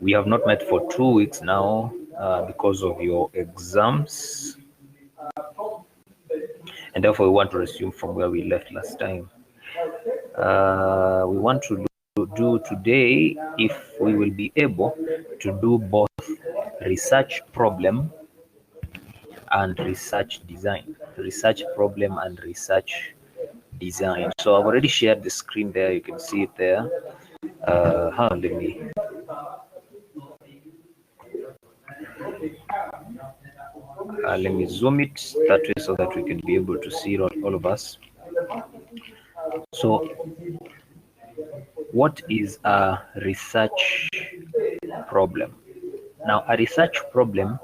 We have not met for 2 weeks now because of your exams, and therefore we want to resume from where we left last time. We want to do today, if we will be able to do both research problem and research design. Research problem and research design. So I've already shared the screen there. You can see it there. Let me zoom it that way so that we can be able to see it, all of us. So what is a research problem? Now, a research problem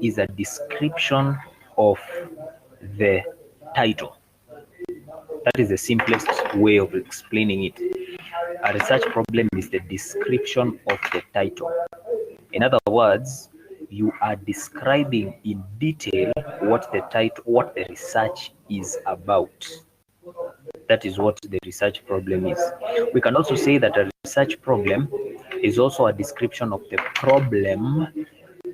is a description of the title. That is the simplest way of explaining it. A research problem is the description of the title. In other words, you are describing in detail what the research is about. That is what the research problem is. We can also say that a research problem is also a description of the problem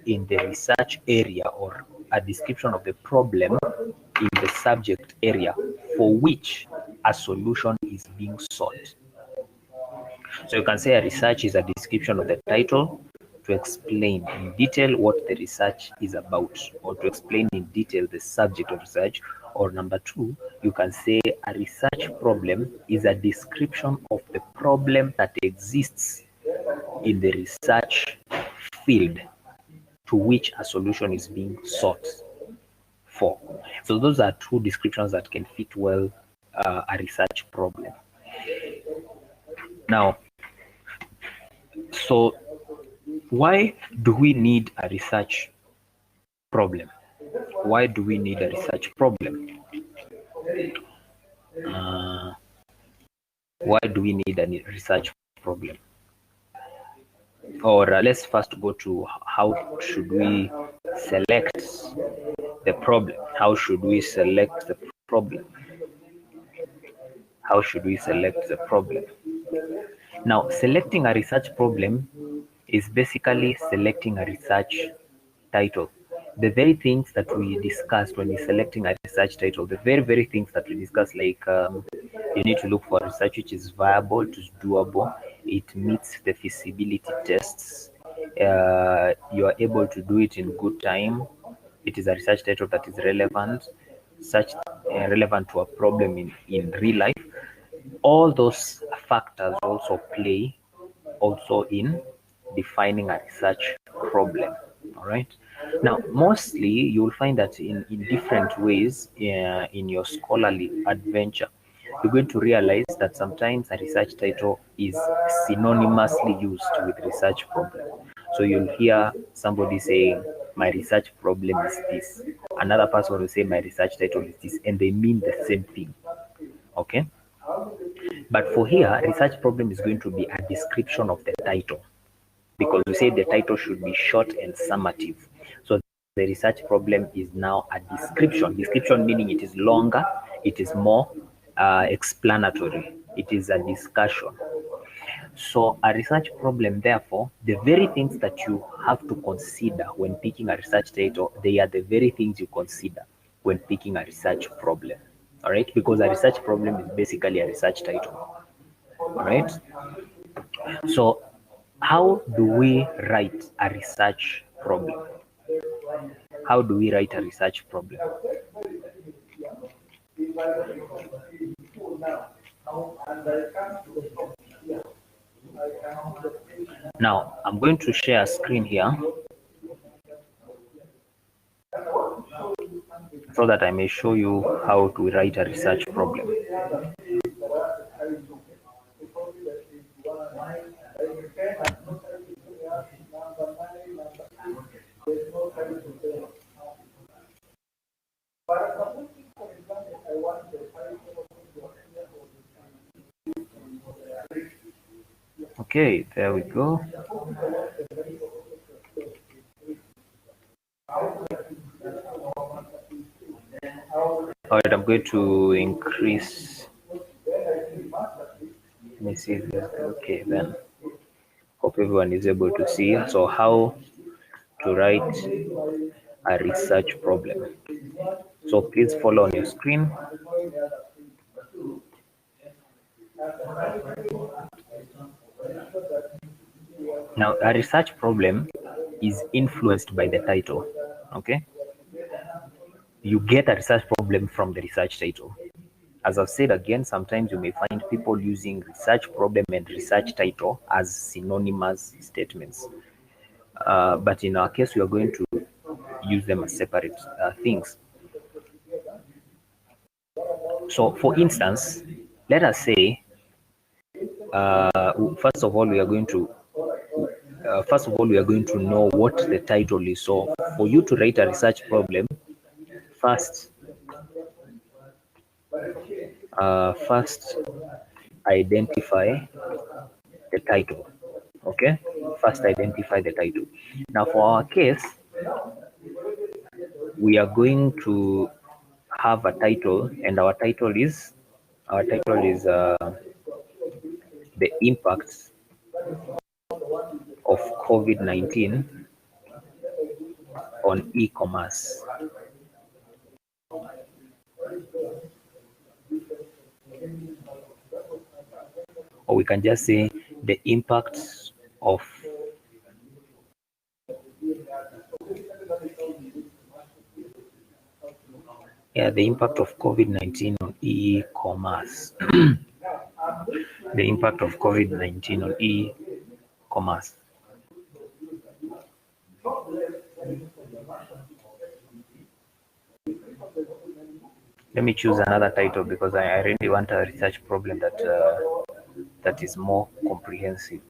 in the research area, or a description of the problem in the subject area for which a solution is being sought. So you can say a research is a description of the title to explain in detail what the research is about, or to explain in detail the subject of research. Or number two, you can say a research problem is a description of the problem that exists in the research field to which a solution is being sought for. So those are two descriptions that can fit well a research problem. Now, so why do we need a research problem? Why do we need a research problem? Why do we need a research problem? Or let's first go to how should we select the problem? How should we select the problem? How should we select the problem? Now, selecting a research problem is basically selecting a research title. The very things that we discussed when we're selecting a research title, the very things that we discussed, like you need to look for research which is viable, it is doable, it meets the feasibility tests, you are able to do it in good time, it is a research title that is relevant, relevant to a problem in real life. All those factors also play in defining a research problem. All right. Now, mostly you'll find that in different ways in your scholarly adventure, you're going to realize that sometimes a research title is synonymously used with research problem. So you'll hear somebody saying, my research problem is this. Another person will say, my research title is this, and they mean the same thing. Okay. But for here, research problem is going to be a description of the title, because we say the title should be short and summative. So the research problem is now a description. Description meaning it is longer, it is more explanatory, it is a discussion. So a research problem, therefore, the very things that you have to consider when picking a research title, they are the very things you consider when picking a research problem. All right, because a research problem is basically a research title. All right. So how do we write a research problem? How do we write a research problem? Now, I'm going to share a screen here so that I may show you how to write a research problem. Okay, there we go. All right, I'm going to increase. Let me see. Okay, then. Hope everyone is able to see. So how to write a research problem. So please follow on your screen. Now, a research problem is influenced by the title. Okay, you get a research problem from the research title. As I've said again, sometimes you may find people using research problem and research title as synonymous statements. But in our case, we are going to use them as separate things. So, for instance, let us say, first of all, we are going to know what the title is. So, for you to write a research problem, first, first identify the title. Okay, first identify the title. Now, for our case, we are going to have a title, and our title is the impacts of COVID-19 on e-commerce. Or we can just say the impacts of the impact of COVID-19 on e-commerce. The impact of COVID-19 on e-commerce. Let me choose another title because I really want a research problem that is more comprehensive.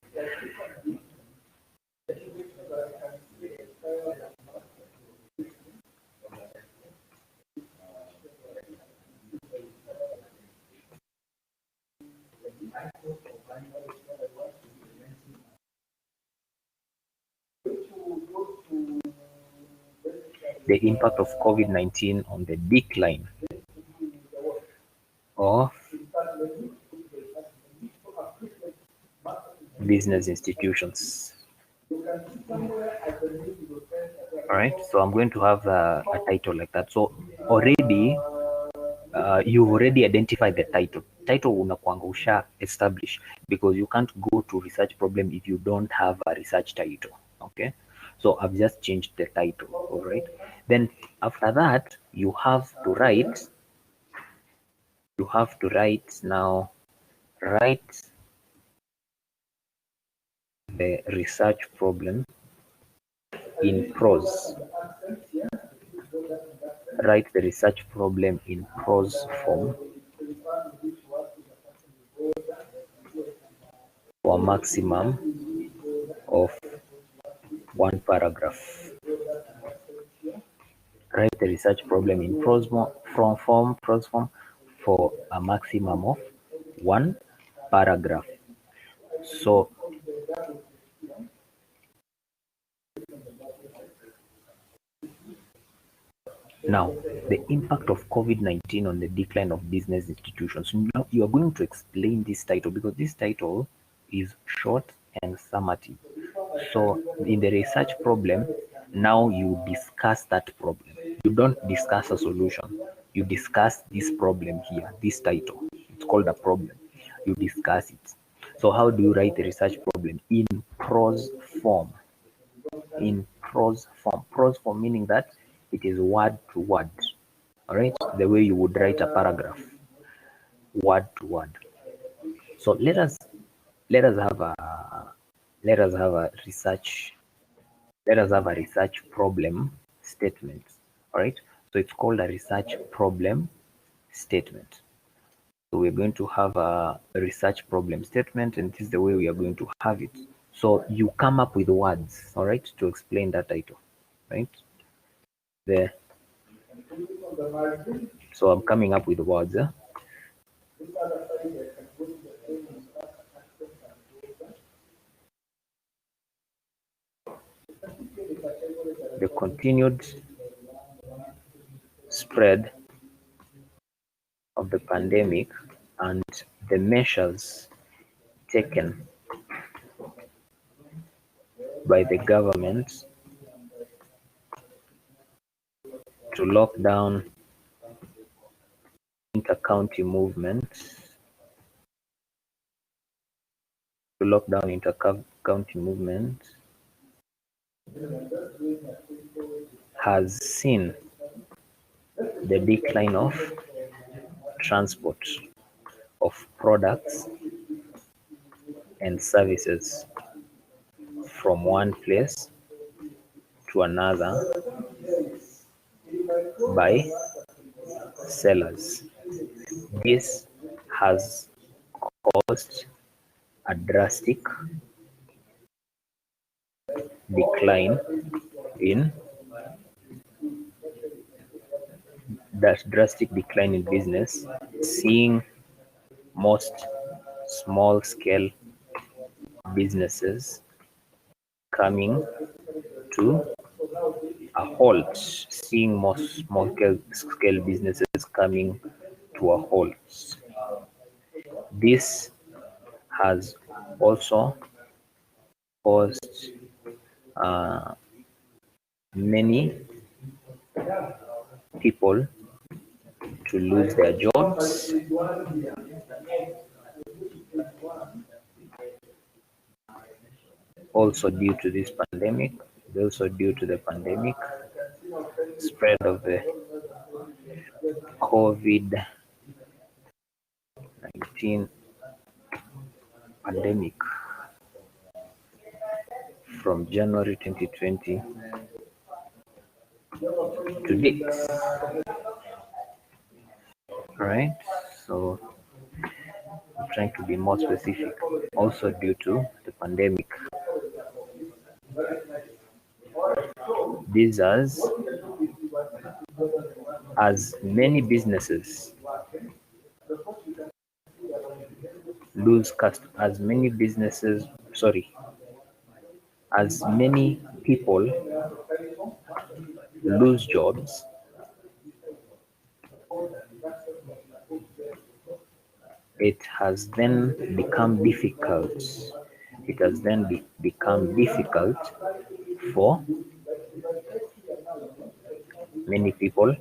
The impact of COVID-19 on the decline of business institutions. All right, so I'm going to have a title like that. So already you've already identified the title. Title unakuanga usha establish, because you can't go to research problem if you don't have a research title. Okay, so I've just changed the title. All right, then after that you have to write now, write the research problem in prose. Write the research problem in prose form for a maximum of one paragraph. Write the research problem in prose form for a maximum of one paragraph. So now, the impact of COVID-19 on the decline of business institutions. Now, you are going to explain this title because this title is short and summative. So, in the research problem, now you discuss that problem. You don't discuss a solution. You discuss this problem here, this title. It's called a problem. You discuss it. So, how do you write the research problem? In prose form. In prose form. Prose form meaning that it is word to word. All right, the way you would write a paragraph, word to word. So let us have a research problem statement. All right, so it's called a research problem statement. So we're going to have a research problem statement, and this is the way we are going to have it. So you come up with words, all right, to explain that title, right? There. So I'm coming up with words. The continued spread of the pandemic and the measures taken by the government to lock down inter-county movements, has seen the decline of transport of products and services from one place to another by sellers. This has caused a decline in drastic decline in business, seeing most small scale businesses coming to a halt, seeing most small scale businesses coming to a halt. This has also caused many people to lose their jobs, also due to this pandemic, spread of the COVID-19 pandemic from January 2020 to date. Right? So I'm trying to be more specific. Also due to the pandemic. This as many businesses as many people lose jobs, it has then become difficult. For many people.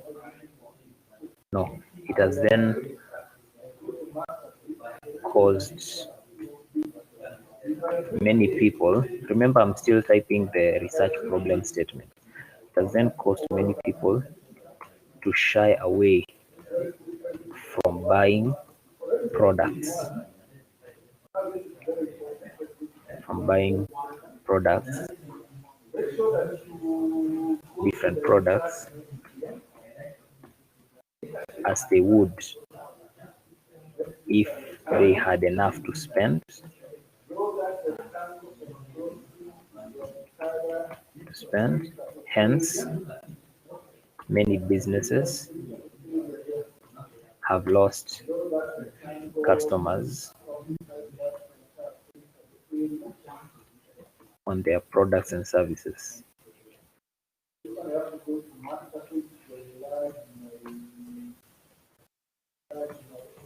No, it has then caused many people. Remember, I'm still typing the research problem statement. It has then caused many people to shy away from buying products, different products, as they would if they had enough to spend. Hence, many businesses have lost customers on their products and services.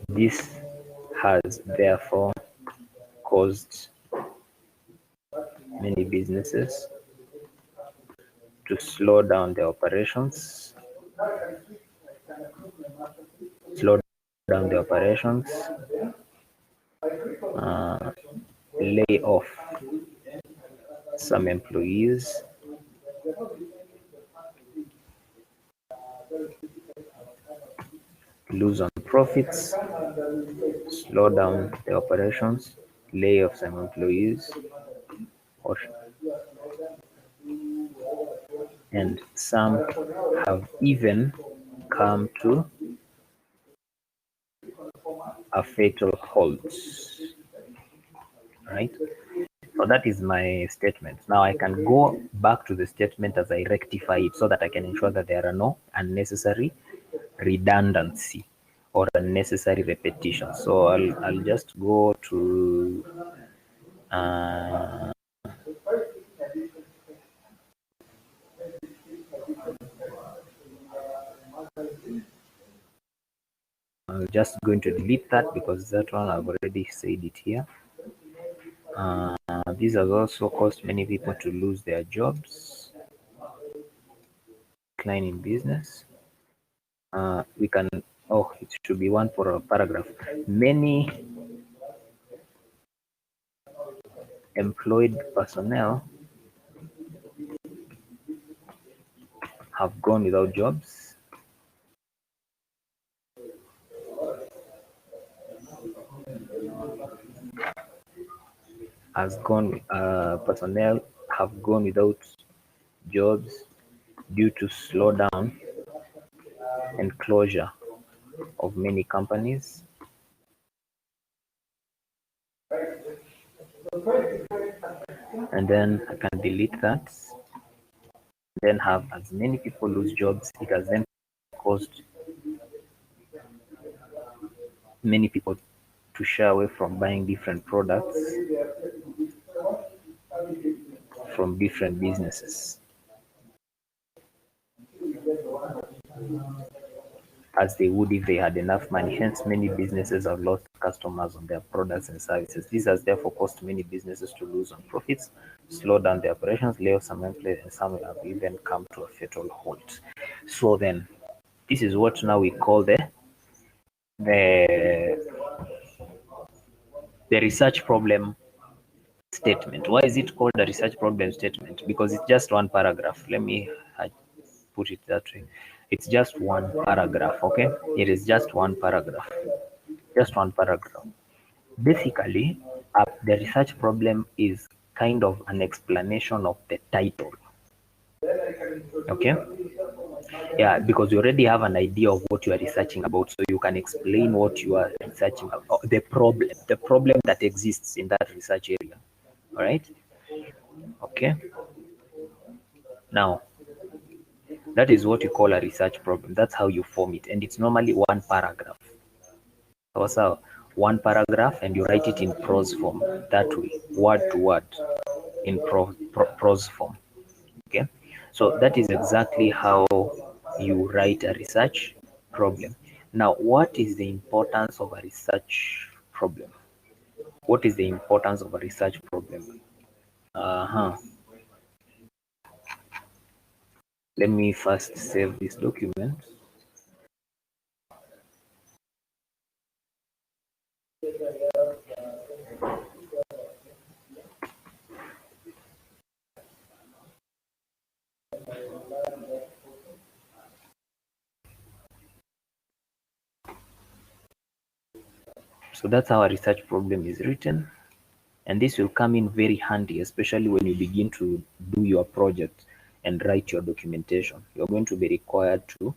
This has therefore caused many businesses to slow down their operations, lay off some employees, lose on profits, slow down the operations, lay off some employees, and some have even come to a fatal halt. Right? So that is my statement. Now I can go back to the statement as I rectify it so that I can ensure that there are no unnecessary redundancy or unnecessary repetition. So I'll just go to I'm just going to delete that because that one I've already said it here. This has also caused many people to lose their jobs, decline in business. We can, oh, it should be one for a paragraph. Many employed personnel have gone without jobs. Personnel have gone without jobs due to slowdown and closure of many companies. And then I can delete that. Then have as many people lose jobs. It has then caused many people to shy away from buying different products from different businesses, as they would if they had enough money. Hence, many businesses have lost customers on their products and services. This has therefore caused many businesses to lose on profits, slow down their operations, lay off some employees, and some have even come to a fatal halt. So then, this is what now we call the research problem statement. Why is it called a research problem statement? Because it's just one paragraph. Let me put it that way. It's just one paragraph, okay? It is just one paragraph. Just one paragraph. Basically, the research problem is kind of an explanation of the title, okay? Yeah, because you already have an idea of what you are researching about, so you can explain what you are researching about, the problem that exists in that research area. All right, okay. Now, that is what you call a research problem. That's how you form it, and it's normally one paragraph. Also, one paragraph, and you write it in prose form. That way, word to word, in prose form. Okay, so that is exactly how you write a research problem. Now, what is the importance of a research problem? What is the importance of a research problem? Let me first save this document. So that's how a research problem is written. And this will come in very handy, especially when you begin to do your project and write your documentation. You're going to be required to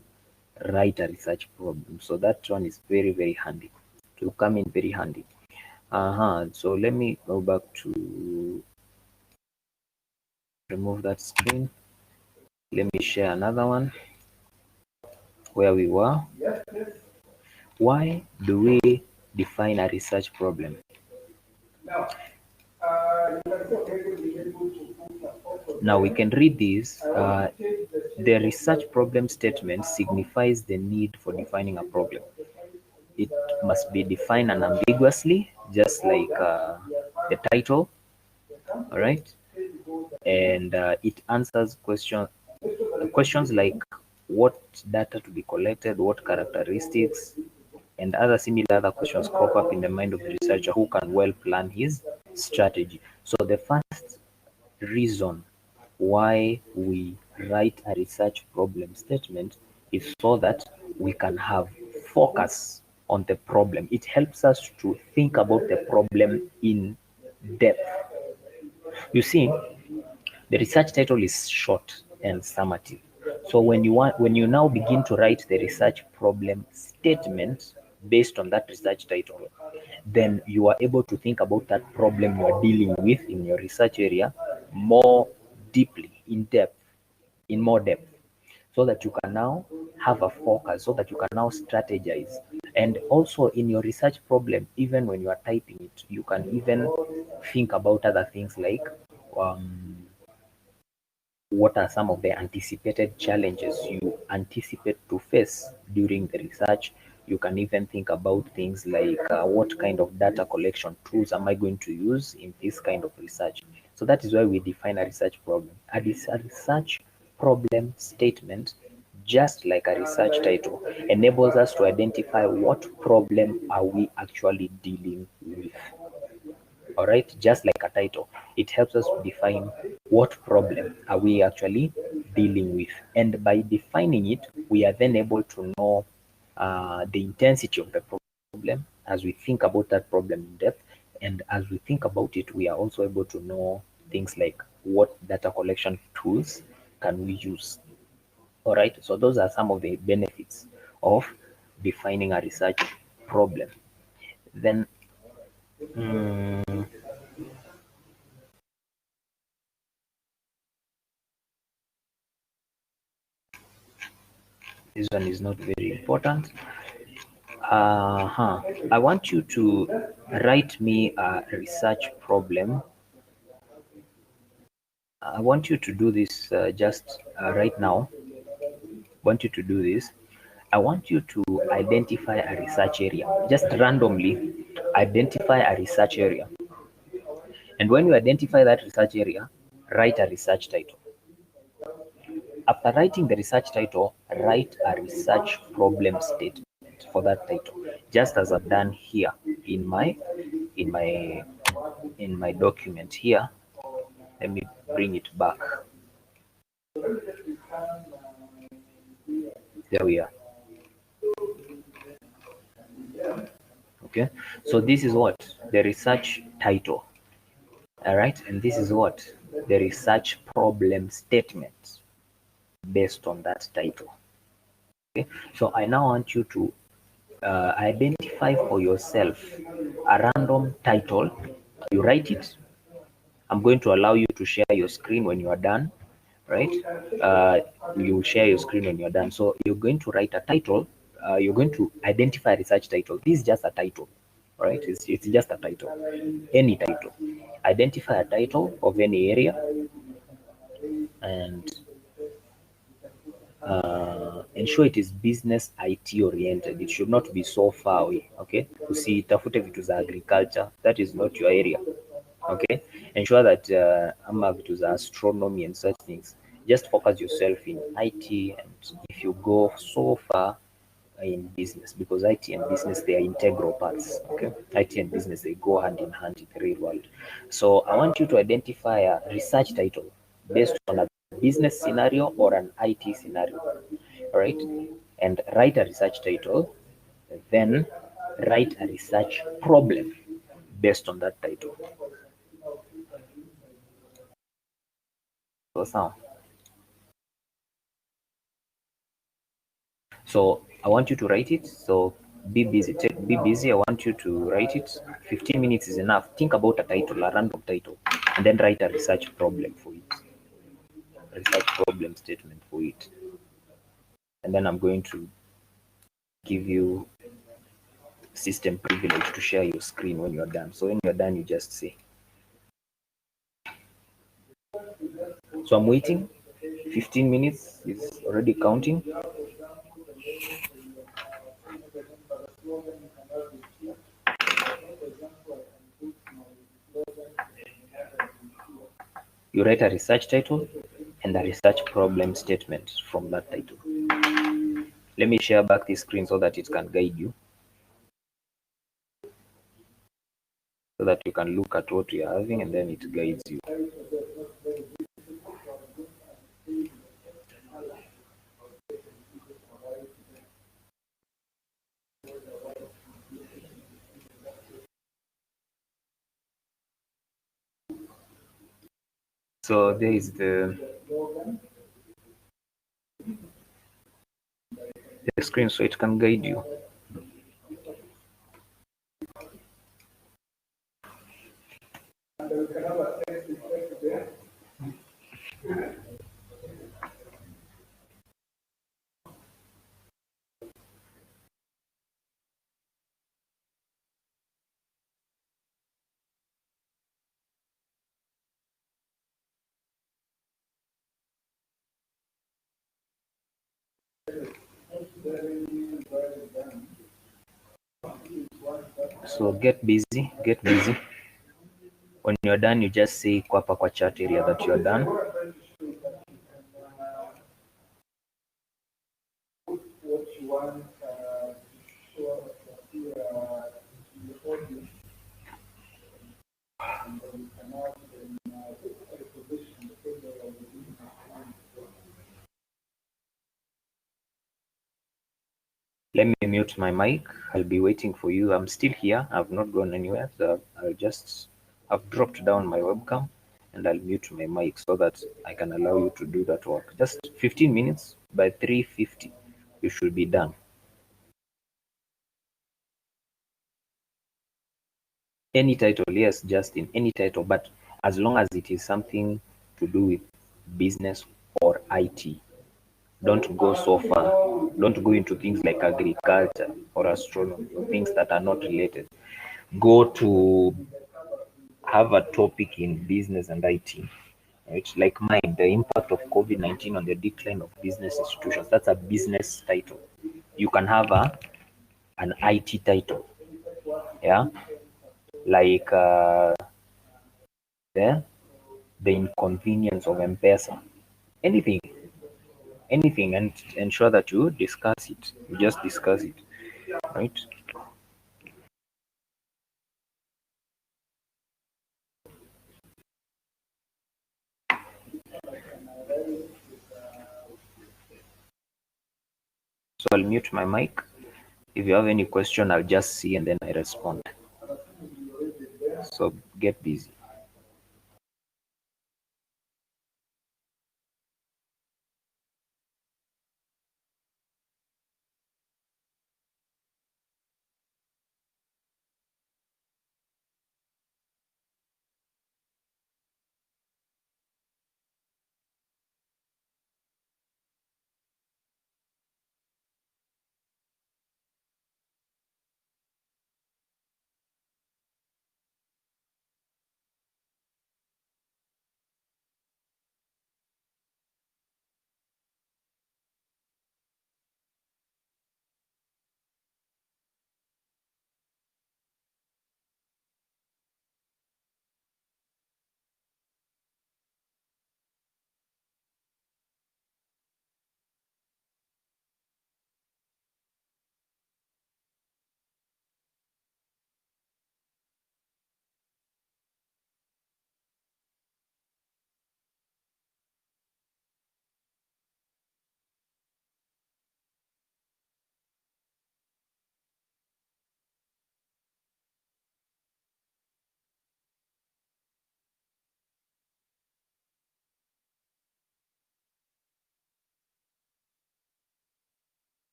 write a research problem. So that one is very, very handy. It will come in very handy. So let me go back to remove that screen. Let me share another one where we were. Why do we define a research problem? Now we can read this. The research problem statement signifies the need for defining a problem. It must be defined unambiguously, just like the title. All right, and it answers questions like what data to be collected, what characteristics, and other similar other questions crop up in the mind of the researcher who can well plan his strategy. So the first reason why we write a research problem statement is so that we can have focus on the problem. It helps us to think about the problem in depth. You see, the research title is short and summative. So when you now begin to write the research problem statement based on that research title, then you are able to think about that problem you are dealing with in your research area more deeply, in more depth, so that you can now have a focus, so that you can now strategize. And also in your research problem, even when you are typing it, you can even think about other things like um, what are some of the anticipated challenges you anticipate to face during the research? You can even think about things like what kind of data collection tools am I going to use in this kind of research? So that is why we define a research problem. A research problem statement, just like a research title, enables us to identify what problem are we actually dealing with. All right, just like a title, it helps us define what problem are we actually dealing with, and by defining it, we are then able to know the intensity of the problem as we think about that problem in depth. And as we think about it, we are also able to know things like what data collection tools can we use. All right, so those are some of the benefits of defining a research problem. Then this one is not very important. I want you to write me a research problem. I want you to do this just right now. I want you to do this. I want you to identify a research area. Just randomly identify a research area. And when you identify that research area, write a research title. After writing the research title, write a research problem statement for that title, just as I've done here in my in my in my document here. Let me bring it back. There we are. Okay, so this is what the research title. All right, and this is what the research problem statement based on that title. Okay, so I now want you to identify for yourself a random title. You write it. I'm going to allow you to share your screen when you are done, right? Uh, you share your screen when you're done. So you're going to write a title. You're going to identify a research title. This is just a title, right? It's just a title, any title. Identify a title of any area, and ensure it is business IT oriented. It should not be so far away. Okay, usitafute vitu za agriculture, that is not your area. Okay, ensure that ama vitu za astronomy and such things, just focus yourself in IT. And if you go so far in business, because IT and business, they are integral parts. Okay, IT and business, they go hand in hand in the real world. So I want you to identify a research title based on a business scenario or an IT scenario. All right, and write a research title, then write a research problem based on that title. So I want you to write it. So be busy. Be busy. I want you to write it. 15 minutes is enough. Think about a title, a random title, and then write a research problem for it. A research problem statement for it. And then I'm going to give you system privilege to share your screen when you're done. So when you're done, you just say. So I'm waiting. 15 minutes is already counting. You write a research title and a research problem statement from that title. Let me share back the screen so that it can guide you, so that you can look at what you're having and then it guides you. So there is the screen, so it can guide you. So get busy, get busy. When you're done, you just say kwa hapa kwa chat area that you're done. Let me mute my mic. I'll be waiting for you. I'm still here. I've not gone anywhere. So I've dropped down my webcam and I'll mute my mic so that I can allow you to do that work. Just 15 minutes. By 3:50, you should be done. Any title, yes, just in any title, but as long as it is something to do with business or IT. Don't go so far. Don't go into things like agriculture or astronomy or things that are not related. Go to have a topic in business and IT, right? Like mine, the impact of COVID-19 on the decline of business institutions. That's a business title. You can have an IT title, yeah, like the the inconvenience of M-Pesa. Anything, anything, and ensure that you discuss it. You just discuss it, right? So I'll mute my mic. If you have any question, I'll just see and then I respond. So get busy.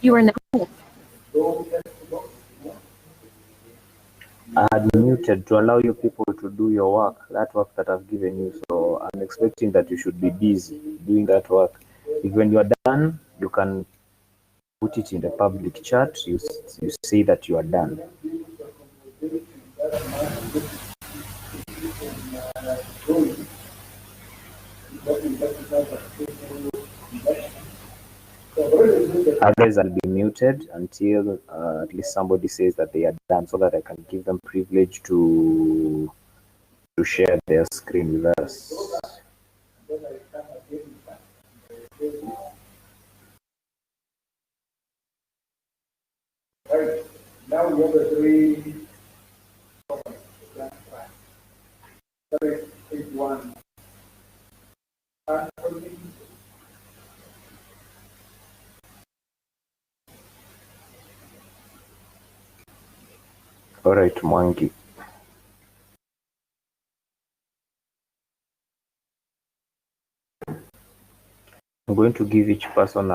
You are now. I had muted to allow you people to do your work, that work that I've given you. So I'm expecting that you should be busy doing that work. If when you're done, you can put it in the public chat. You say that you are done. Others will be muted until at least somebody says that they are done, so that I can give them privilege to share their screen with us. Now we have the three. One. All right, Mwangi. I'm going to give each person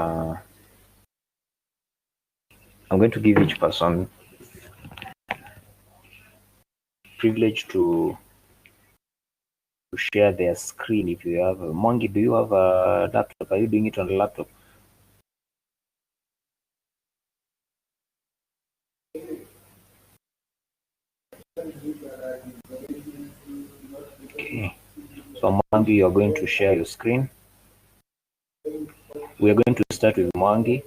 privilege to share their screen. If you have Mwangi, do you have a laptop? Are you doing it on a laptop? Okay. So Mwangi, you're going to share your screen. We're going to start with Mwangi,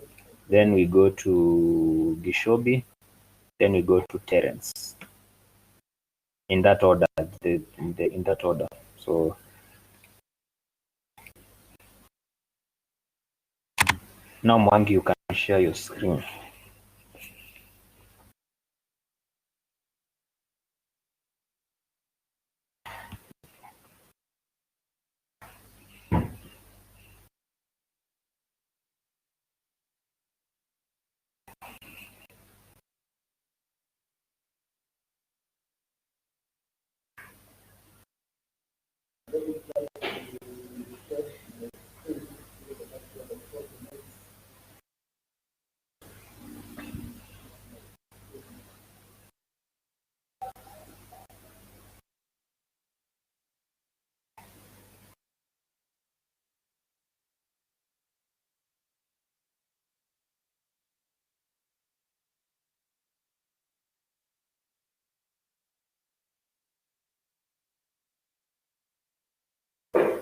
then we go to Gishobi, then we go to Terence. In that order, in that order. So now Mwangi, you can share your screen.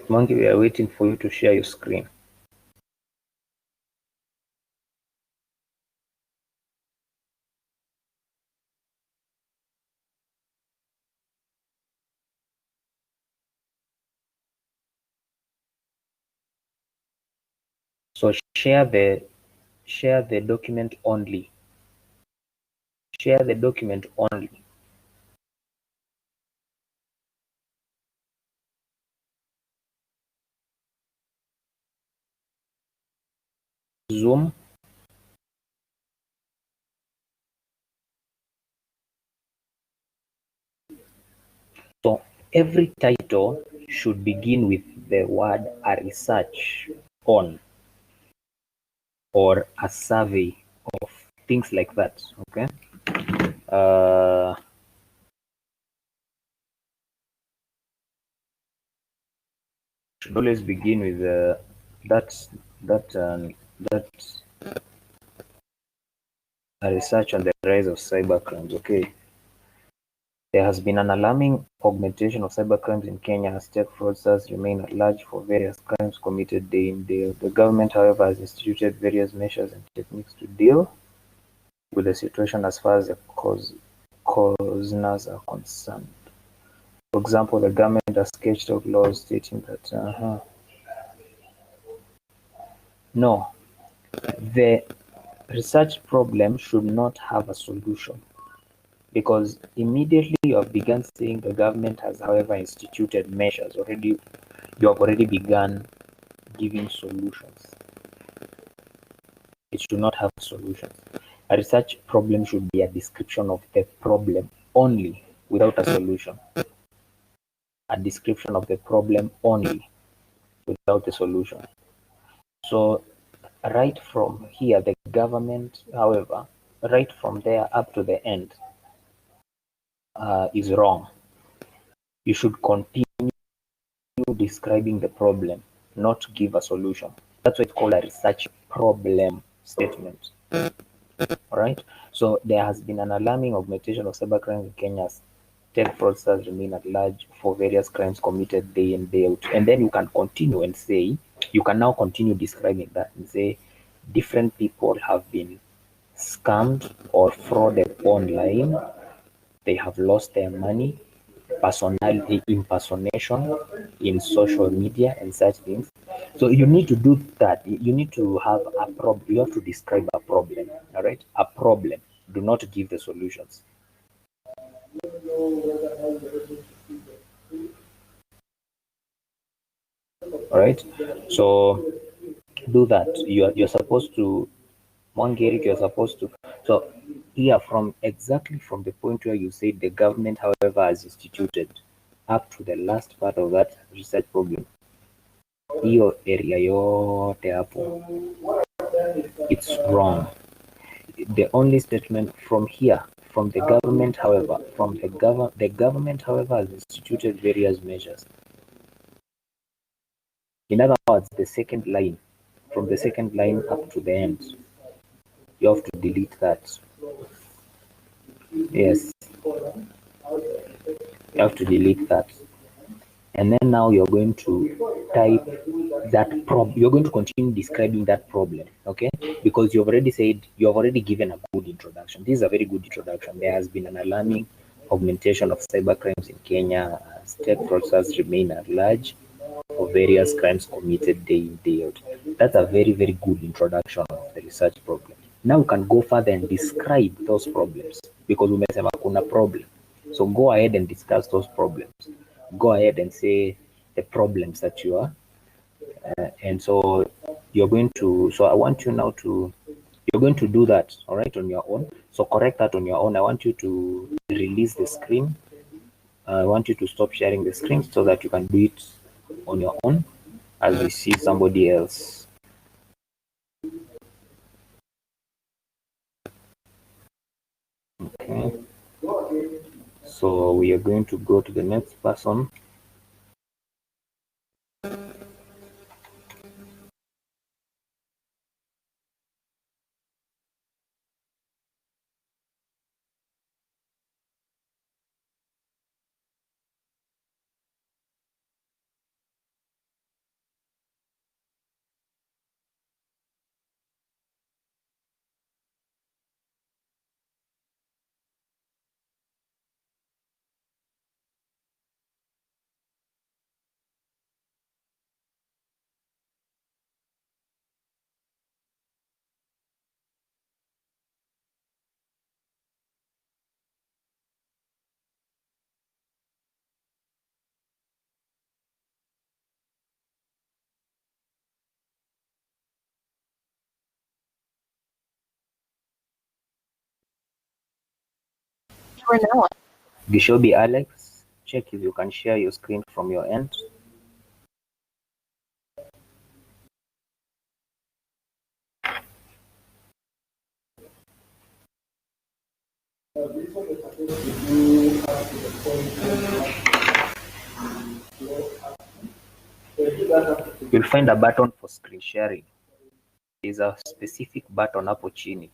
Mwangi, we are waiting for you to share your screen. So share the document only. Share the document only. Zoom. So every title should begin with the word "a research on" or "a survey of," things like that. Okay. Should always begin with that a research on the rise of cybercrimes. Okay. There has been an alarming augmentation of cybercrimes in Kenya as tech fraudsters remain at large for various crimes committed day in, day out. The government, however, has instituted various measures and techniques to deal with the situation as far as the causers are concerned. For example, the government has sketched out laws stating that no, the research problem should not have a solution. Because immediately you have begun saying the government has, however, instituted measures already, you have already begun giving solutions. It should not have solutions. A research problem should be a description of the problem only, without a solution. A description of the problem only, without a solution. So right from here, the government, however, right from there up to the end, is wrong. You should continue describing the problem, not give a solution. That's why it's called a research problem statement. All right. So there has been an alarming augmentation of cybercrime in Kenya. Tech fraudsters remain at large for various crimes committed day in, day out. And then you can continue and say, you can now continue describing that and say, different people have been scammed or frauded online. They have lost their money, personality impersonation in social media and such things. So you need to do that. You need to have a problem. You have to describe a problem. All right, a problem. Do not give the solutions. All right. So do that. You're supposed to, Mongeric, you're supposed to. So here, from exactly from the point where you say the government, however, has instituted, up to the last part of that research problem, hiyo area yote hapo, it's wrong. The only statement from here, from the government, however, the government, however, has instituted various measures. In other words, the second line, from the second line up to the end, you have to delete that. Yes, you have to delete that. And then now you're going to type that you're going to continue describing that problem, okay? Because you've already given a good introduction. This is a very good introduction. There has been an alarming augmentation of cybercrimes in Kenya as tech fraudsters remain at large for various crimes committed day in, day out. That's a very, very good introduction of the research problem. Now we can go further and describe those problems because umesema kuna problem. So go ahead and discuss those problems. Go ahead and say the problems that you are, and so you're going to. So I want you now to. You're going to do that, all right, on your own. So correct that on your own. I want you to release the screen. I want you to stop sharing the screen so that you can do it on your own as we see somebody else. Okay. So we are going to go to the next person. For now. Gishobi Alex, check if you can share your screen from your end. You'll find a button for screen sharing. There's a specific button hapo chini.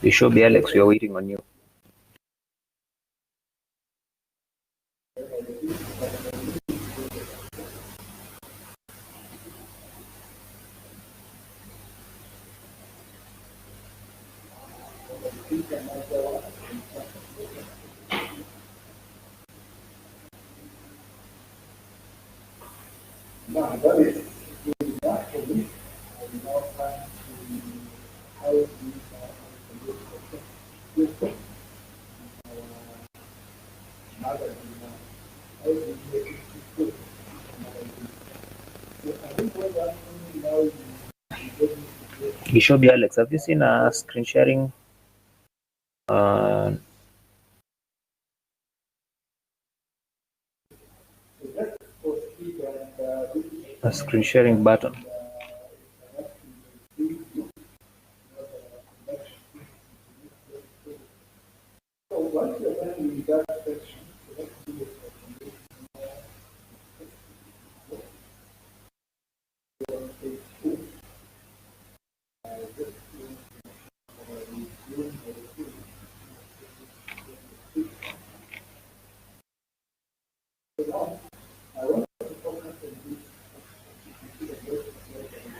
Gishobi Alex, we are waiting on you. Gishobi Alex, have you seen a screen sharing? Uh, a screen sharing button.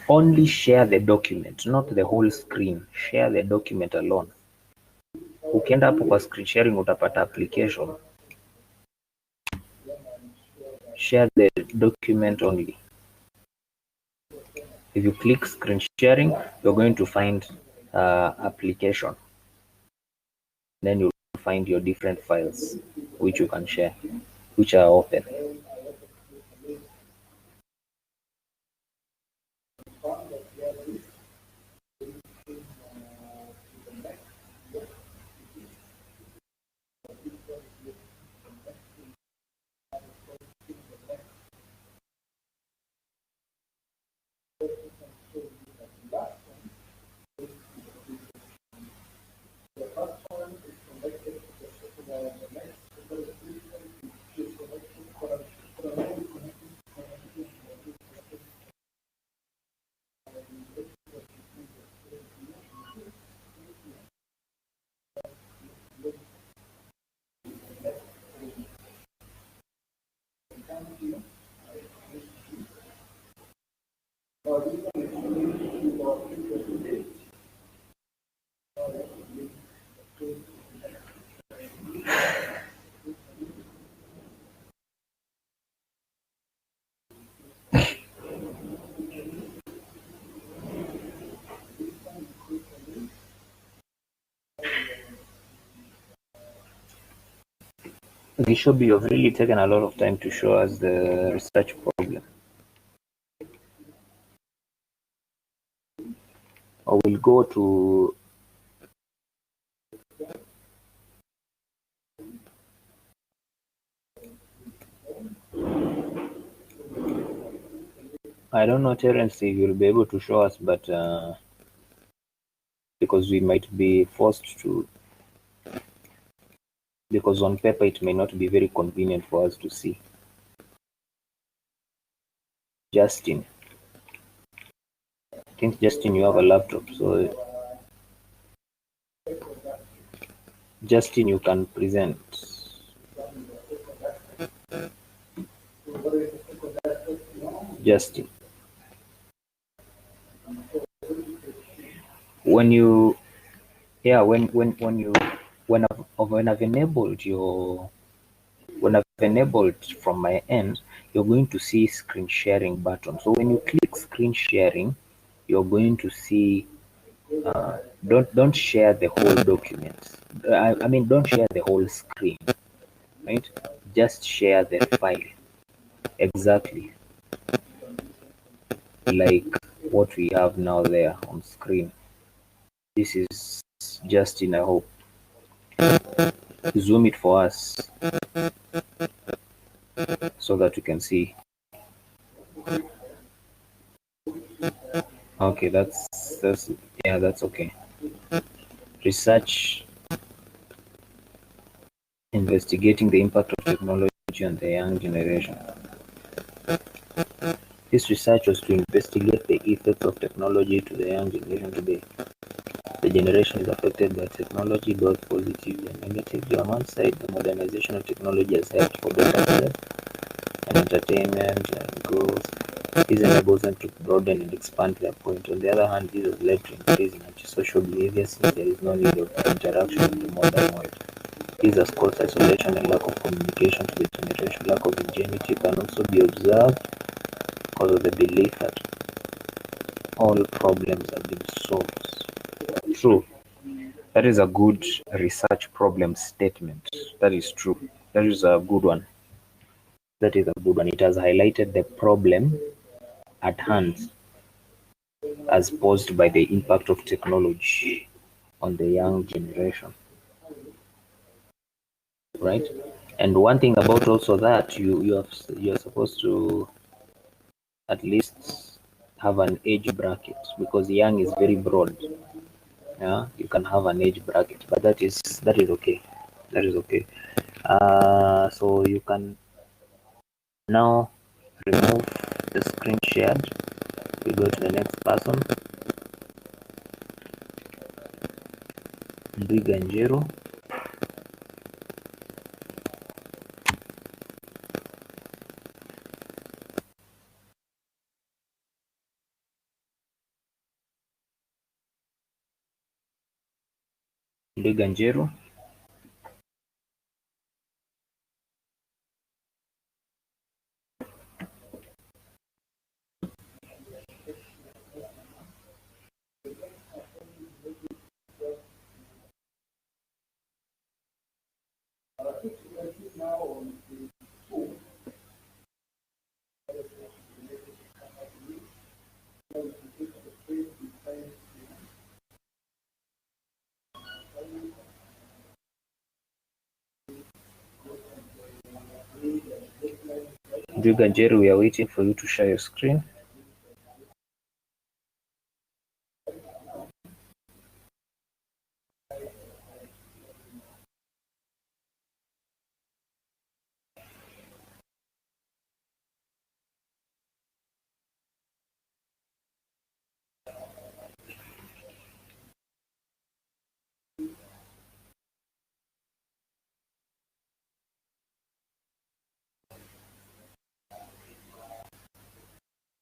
Only share the document, not the whole screen. Share the document alone. Ukienda hapo kwa screen sharing utapata application. Share the document only. If you click screen sharing, you're going to find application. Then you'll find your different files which you can share, which are open. Gishobi, you've really taken a lot of time to show us the research problem. I will go to I don't know, Terence, if you'll be able to show us, but because we might be forced to, because on paper it may not be very convenient for us to see. Justin, I think Justin, you have a laptop, so Justin, you can present. Justin, when you, yeah, when you, when I've enabled your, when I've enabled from my end, you're going to see screen sharing button. So when you click screen sharing, you're going to see don't share the whole document. I mean, don't share the whole screen, right? Just share the file. Exactly like what we have now there on screen. This is Justin, I hope. Zoom it for us so that we can see. Okay, that's yeah, that's okay. Research investigating the impact of technology on the young generation. This research was to investigate the effects of technology to the young generation today. The generation is affected by technology both positively and negatively. On one side, the modernization of technology has helped for better health and entertainment and growth. This enables them to broaden and expand their point. On the other hand, this has led to increase in antisocial behavior since there is no need of interaction in the modern world. This has caused isolation and lack of communication to the generation. Lack of ingenuity can also be observed because of the belief that all problems have been solved. True. That is a good research problem statement. That is true. That is a good one. That is a good one. It has highlighted the problem at hand. as posed by the impact of technology on the young generation, right? And one thing about also that you're supposed to at least have an age bracket, because young is very broad. Yeah, you can have an age bracket, but that is okay. That is okay. So you can now remove the screen shared. We go to the next person, Ndwiganjero. Ndwiganjero. Ndwiganjero, we are waiting for you to share your screen.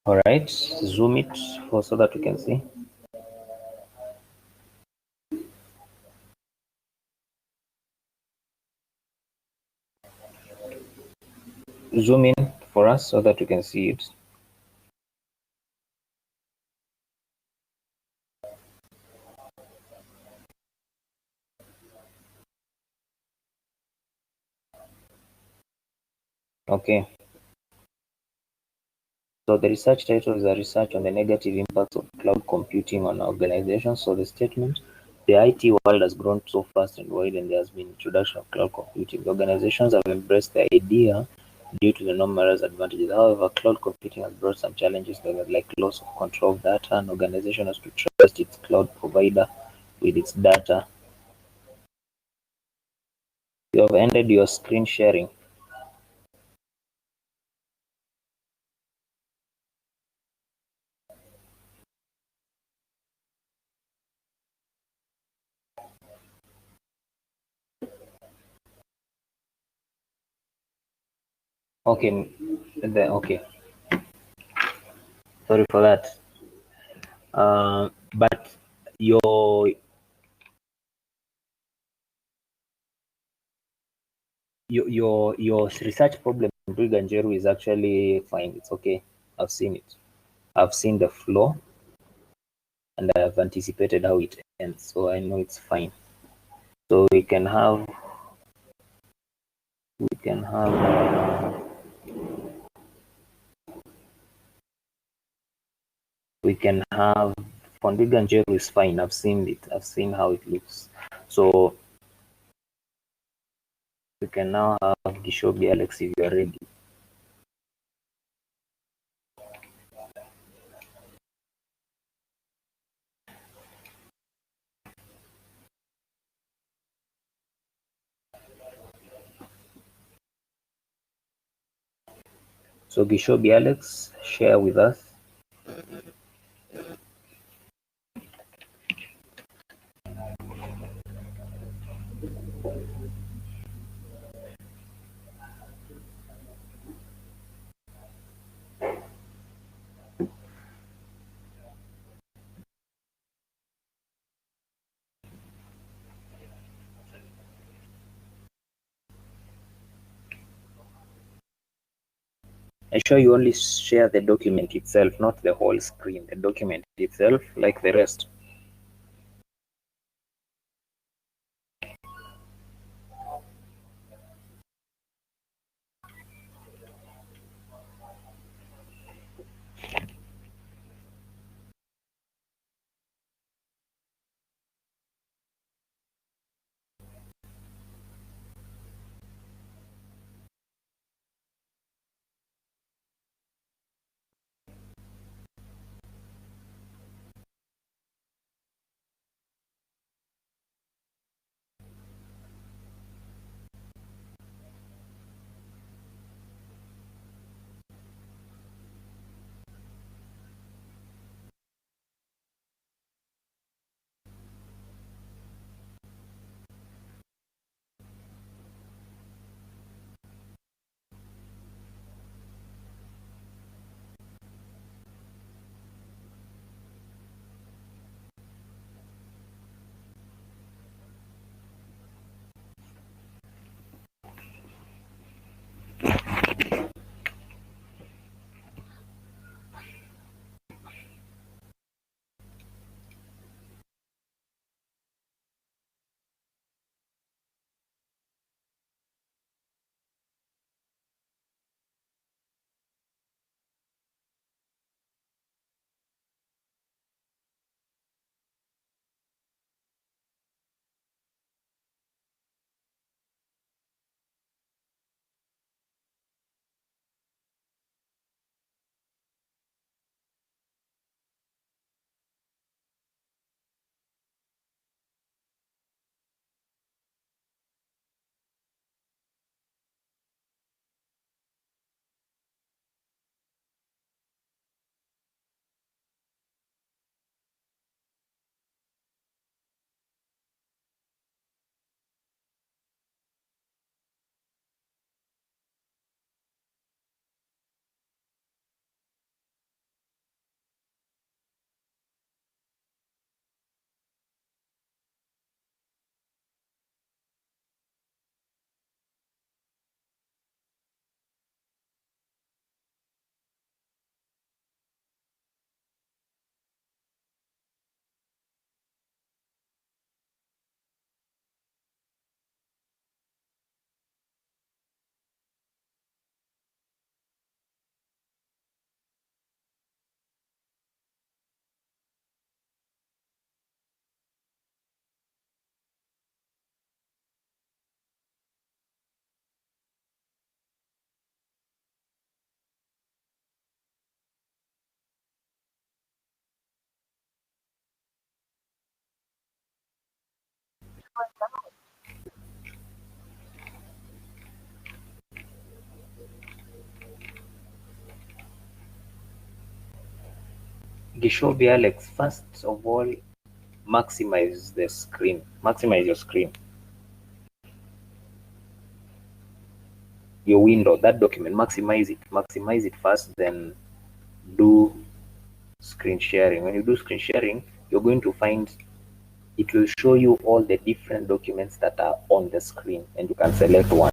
All right, zoom it so that we can see. Zoom in for us so that we can see it. Okay. So the research title is a research on the negative impacts of cloud computing on organizations. So the statement, the IT world has grown so fast and wide, and there has been introduction of cloud computing. The organizations have embraced the idea due to the numerous advantages. However, cloud computing has brought some challenges like loss of control of data. An organization has to trust its cloud provider with its data. You have ended your screen sharing. Okay, okay. Sorry for that. But your research problem, Briganjeru, is actually fine. It's okay. I've seen it. I've seen the flow, and I have anticipated how it ends, so I know it's fine. So we can have Fondiganjeru is fine. I've seen it. I've seen how it looks. So we can now have Gishobi Alex if you're ready. So Gishobi Alex, share with us. Ensure you only share the document itself, not the whole screen. The document itself, like the rest. Gishobi Alex, first of all, maximize the screen. Maximize your screen. Your window, that document, maximize it. Maximize it first, then do screen sharing. When you do screen sharing, you're going to find it will show you all the different documents that are on the screen, and you can select one.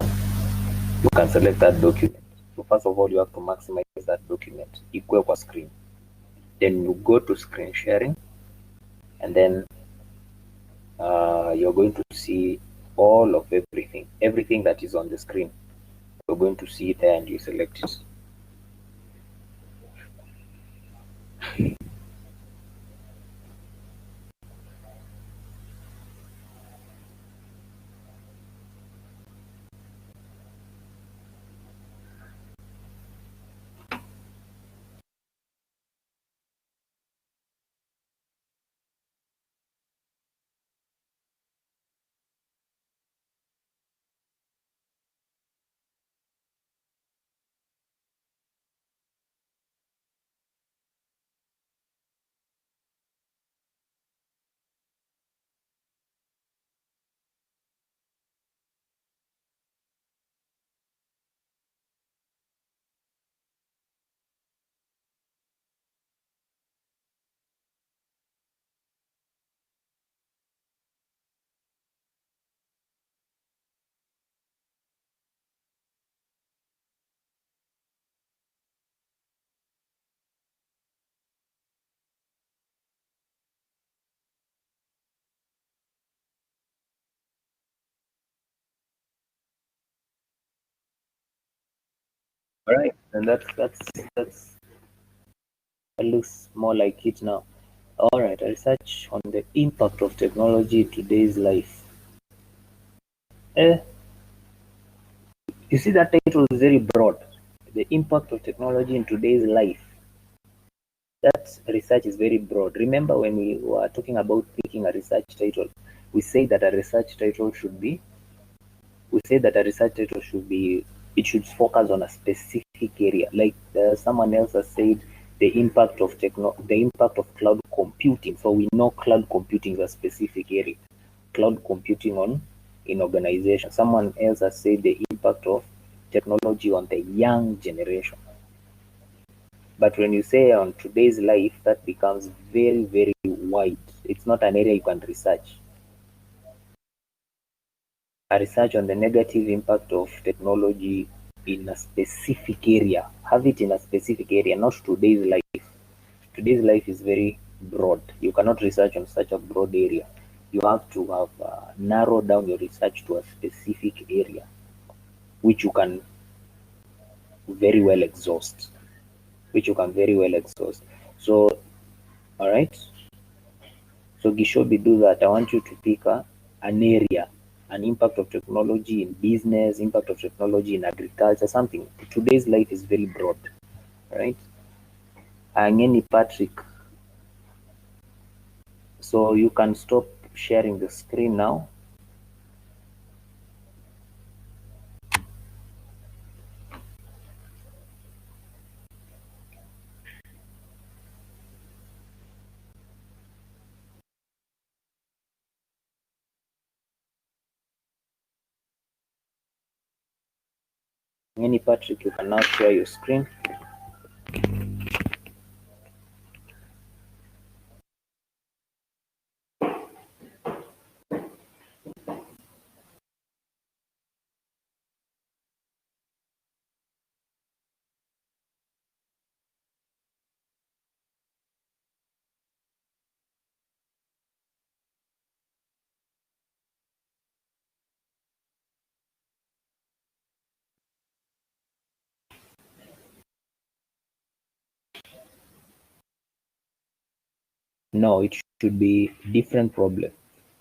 You can select that document. So first of all, you have to maximize that document equal kwa screen. Then you go to screen sharing, and then you're going to see all of everything that is on the screen. You're going to see it there, and you select it. All right, and that's that looks more like it now. All right, research on the impact of technology in today's life. Eh, you see that title is very broad. The impact of technology in today's life. That research is very broad. Remember when we were talking about picking a research title, we say that a research title should be we say that a research title should be it should focus on a specific area. Like someone else has said, the impact of cloud computing. So we know cloud computing is a specific area. Cloud computing on in organization. Someone else has said the impact of technology on the young generation. But when you say on today's life, that becomes very, very wide. It's not an area you can research. A research on the negative impact of technology in a specific area. Have it in a specific area, not today's life. Today's life is very broad. You cannot research on such a broad area. You have to have narrow down your research to a specific area, which you can very well exhaust. Which you can very well exhaust. So, all right. So Gishobi, do that. I want you to pick an area, an impact of technology in business, impact of technology in agriculture, something. Today's life is very broad, right? Angeni Patrick. So you can stop sharing the screen now. Angeni Patrick, you can now share your screen. No, it should be different problem.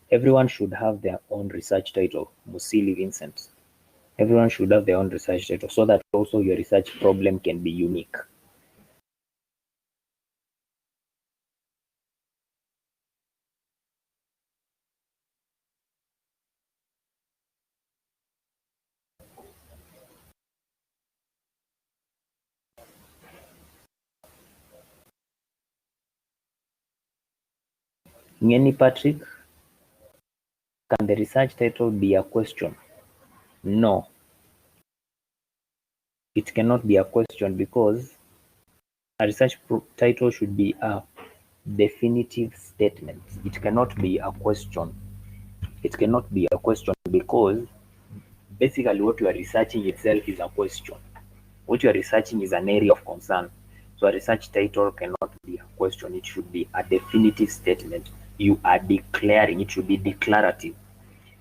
Everyone should have their own research title. Musili Vincent. Everyone should have their own research title so that also your research problem can be unique. Ngeni Patrick, can the research title be a question? No, it cannot be a question because a research title should be a definitive statement. It cannot be a question. It cannot be a question because basically what you are researching itself is a question. What you are researching is an area of concern. So a research title cannot be a question. It should be a definitive statement. You are declaring, it should be declarative.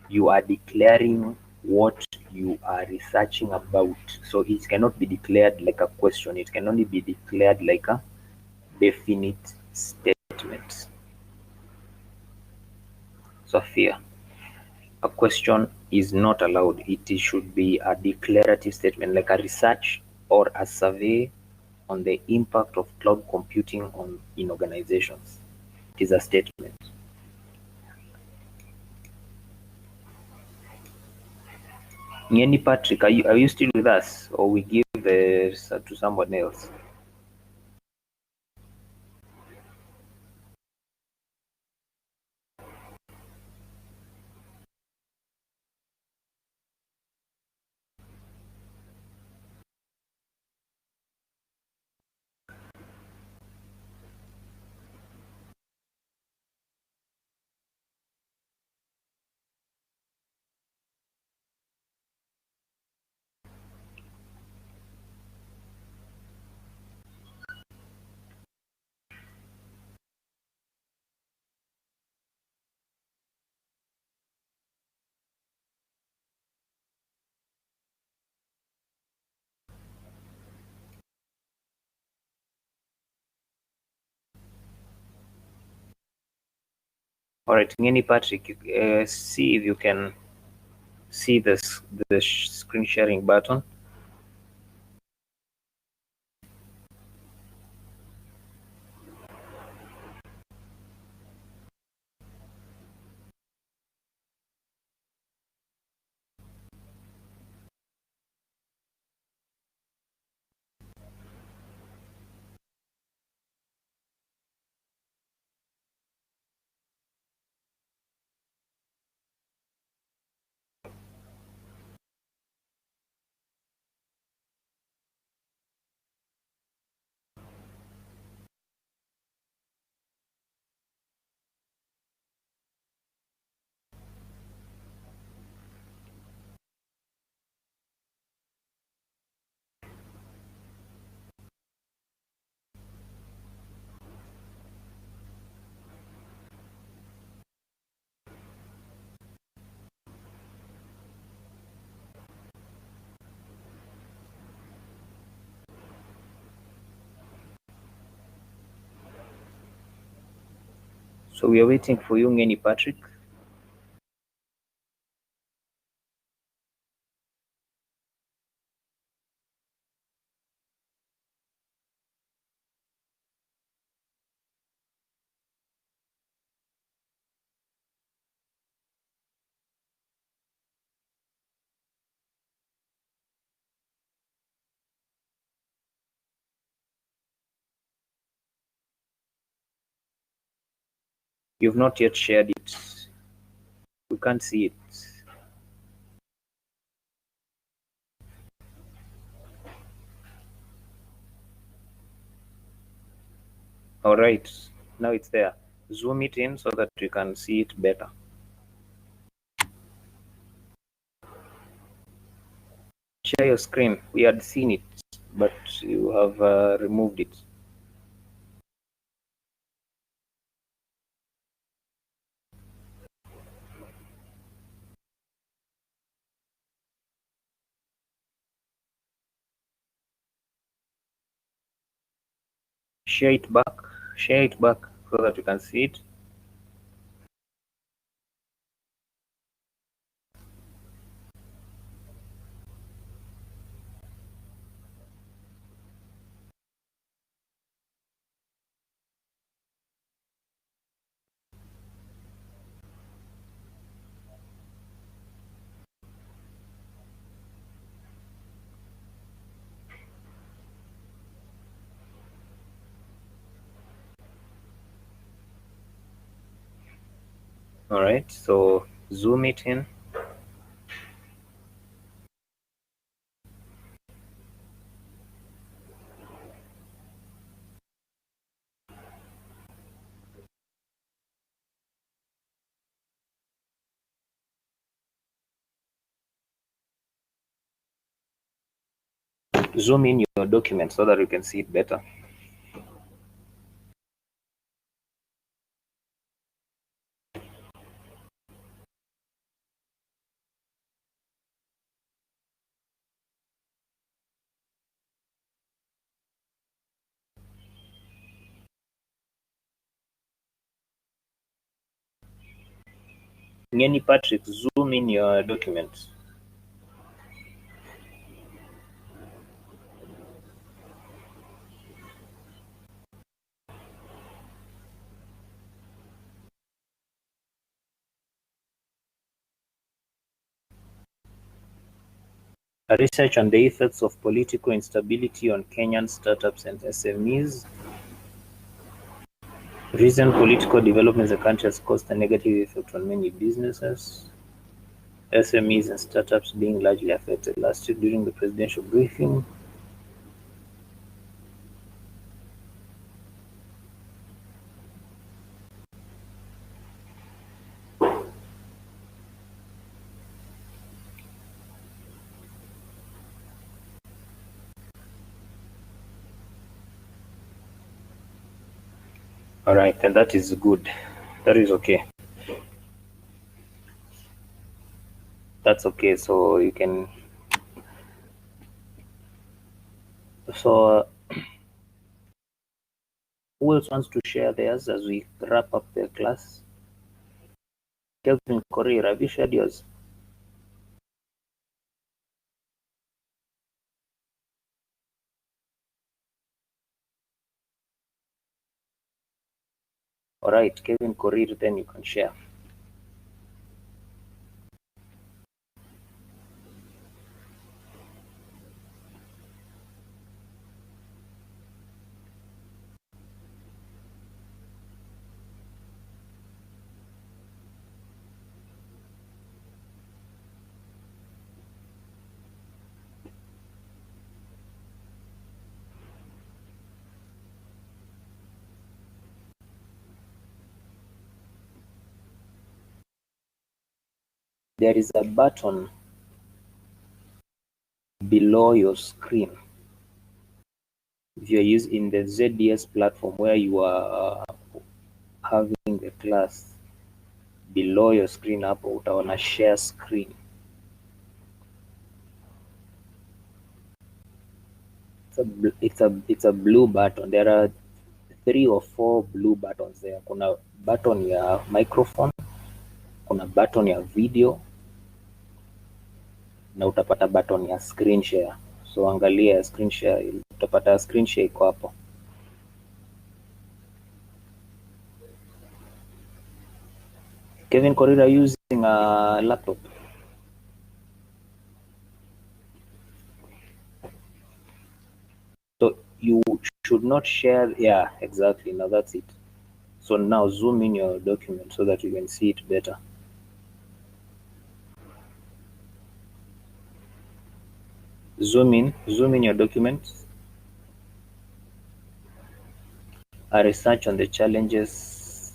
You are declaring what you are researching about. So it cannot be declared like a question. It can only be declared like a definite statement. Sophia, a question is not allowed. It should be a declarative statement like a research or a survey on the impact of cloud computing in organizations. It is a statement. Ngeni Patrick, are you still with us or we give to someone else? All right, Ngeni Patrick, see if you can see the screen sharing button. So we are waiting for you, Ngeni Patrick. You've not yet shared it. We can't see it. All right, now it's there. Zoom it in so that you can see it better. Share your screen. We had seen it, but you have removed it. Share it back. Share it back so that you can see it. All right, so zoom it in. Zoom in your document so that you can see it better. Ngeni Patrick, zoom in your document. A research on the effects of political instability on Kenyan startups and SMEs. Recent political developments in the country has caused a negative effect on many businesses, SMEs and startups being largely affected. Last week during the presidential briefing, all right, and that is good. That is okay. That's okay. So you can. So who else wants to share theirs as we wrap up the class? Kelvin Korir, have you shared yours? All right, Kevin Korir, then you can share. There is a button below your screen. If you're using the ZDS platform where you are having the class, below your screen hapo utaona share screen. It's a blue button. There are 3 or 4 blue buttons there. Kuna button ya microphone, kuna button ya video na utapata button ya screen share. So angalia screen share, utapata screen share iko hapo. Kevin Korir, using a laptop. So you should not share. Yeah, exactly. Now that's it. So now zoom in your document so that you can see it better. Zoom in your document. A research on the challenges.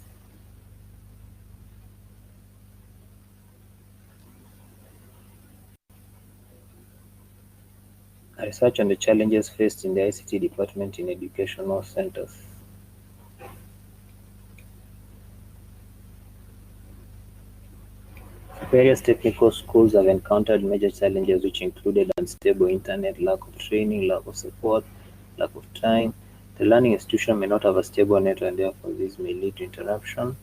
A research on the challenges faced in the ICT department in educational centers. Various technical schools have encountered major challenges which included unstable internet, lack of training, lack of support, lack of time. The learning institution may not have a stable network and therefore this may lead to interruption.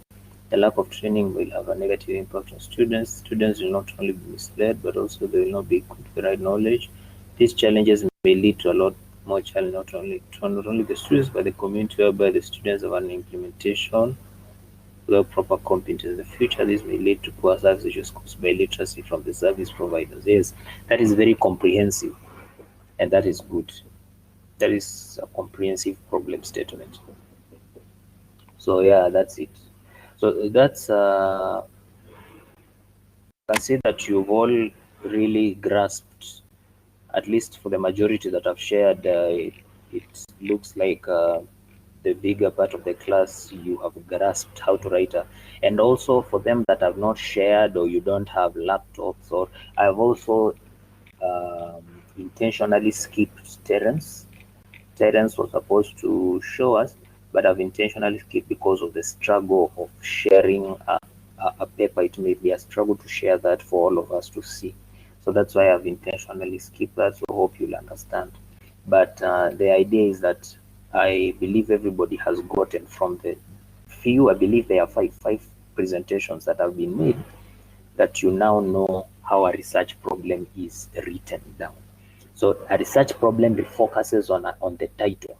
The lack of training will have a negative impact on students. Students will not only be misled, but also they will not be equipped with the right knowledge. These challenges may lead to a lot more challenge, not only the students, but the community, whereby the students have an implementation without proper competence. In the future, this may lead to poor service issues caused by literacy from the service providers. Yes, that is very comprehensive, and that is good. That is a comprehensive problem statement. So yeah, that's it. So that's can see that you've all really grasped, at least for the majority that I've shared, it looks like the bigger part of the class you have grasped how to write. And also for them that have not shared, or you don't have laptops, or I've also intentionally skipped Terence. Terence was supposed to show us, but I've intentionally skipped because of the struggle of sharing a paper. It may be a struggle to share that for all of us to see. So that's why I've intentionally skipped that. So I hope you'll understand. But the idea is that I believe everybody has gotten from the few, I believe there are five presentations that have been made, that you now know how a research problem is written down. So a research problem focuses on the title.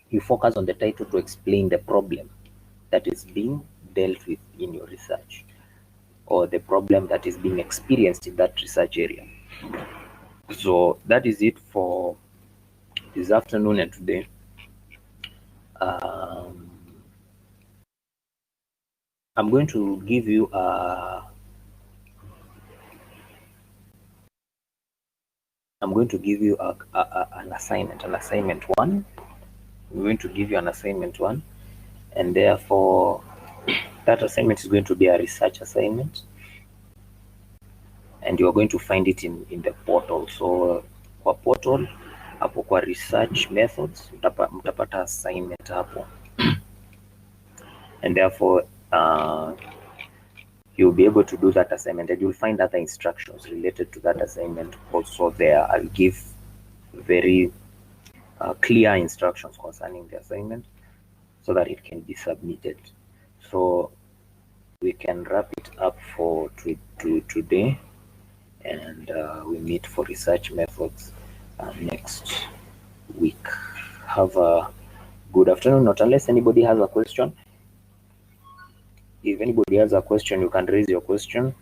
You focus on the title to explain the problem that is being dealt with in your research, or the problem that is being experienced in that research area. So that is it for this afternoon and today. I'm going to give you an assignment one. I'm going to give you an assignment one, and therefore that assignment is going to be a research assignment, and you're going to find it in the portal. So kwa portal hapo kwa research methods mtapata assignment hapo, and therefore you'll be able to do that assignment, and you'll find other instructions related to that assignment also there. I'll give very clear instructions concerning the assignment so that it can be submitted. So we can wrap it up for today, and we meet for research methods next week. Have a good afternoon, not unless anybody has a question. If anybody has a question, you can raise your question.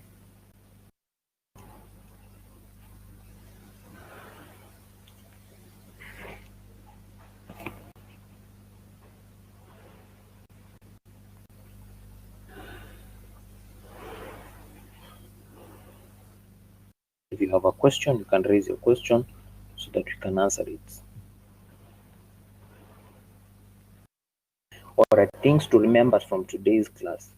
If you have a question, you can raise your question so that we can answer it. Alright, things to remember from today's class.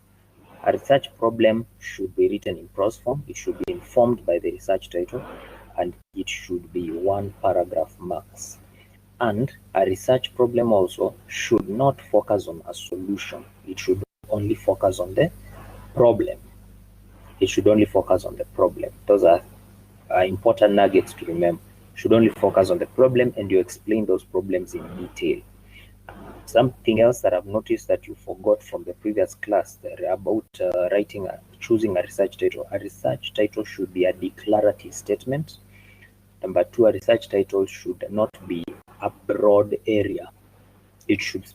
A research problem should be written in prose form. It should be informed by the research title, and it should be one paragraph max. And a research problem also should not focus on a solution. It should only focus on the problem. It should only focus on the problem. Those are important nuggets to remember. Should only focus on the problem, and you explain those problems in detail. Something else that I've noticed that you forgot from the previous class about choosing a research title. A research title should be a declarative statement. Number two, a research title should not be a broad area. It should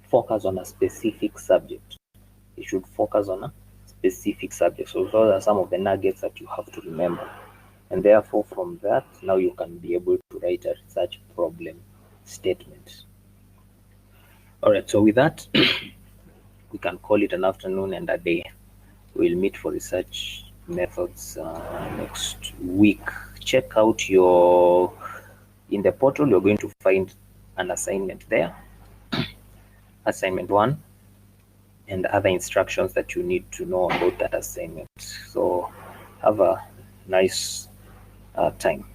focus on a specific subject. It should focus on a specific subject. So those are some of the nuggets that you have to remember. And therefore, from that, now you can be able to write a research problem statement. All right, so with that, we can call it an afternoon and a day. We'll meet for research methods next week. Check out in the portal, you're going to find an assignment there, assignment one, and other instructions that you need to know about that assignment. So have a nice time.